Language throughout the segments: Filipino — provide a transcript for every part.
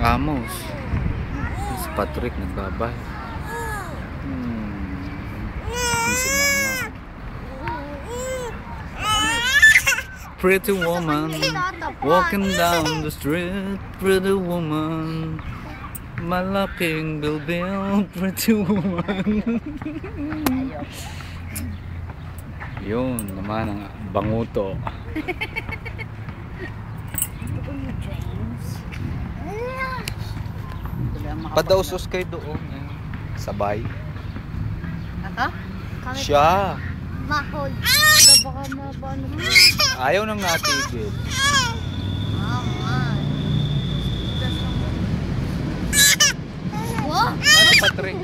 Amos. Si Patrick nagbabay. Si Mama. Pretty woman walking down the street. Pretty woman, malaking bilbil. Pretty woman. Yun naman ang banguto. Padausos kayo doon. Sabay. Ako? Siya. Mahol. Baka mabano mo. Ayaw nang natigil. Wow! Ano Patrick?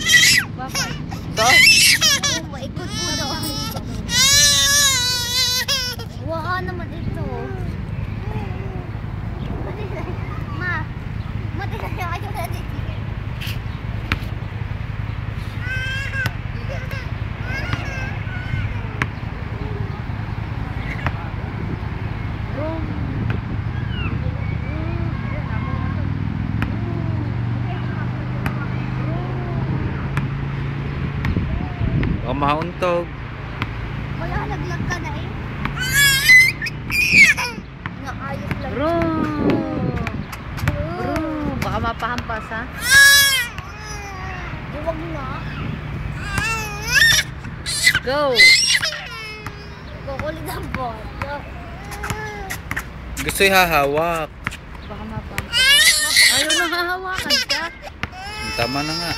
Bakit? Sa? Maikot mo daw. Waka naman ito. Ma, matigas yung ayaw na dito. O mahauntog. Wala, naglag ka na eh. Naayos lang. Bro! Bro! Baka mapahampas ha? Huwag na. Go! Kukulit ang boto. Gusto hahawak. Baka mapahampas. Ayaw nang hahawakan ka. Tama na nga.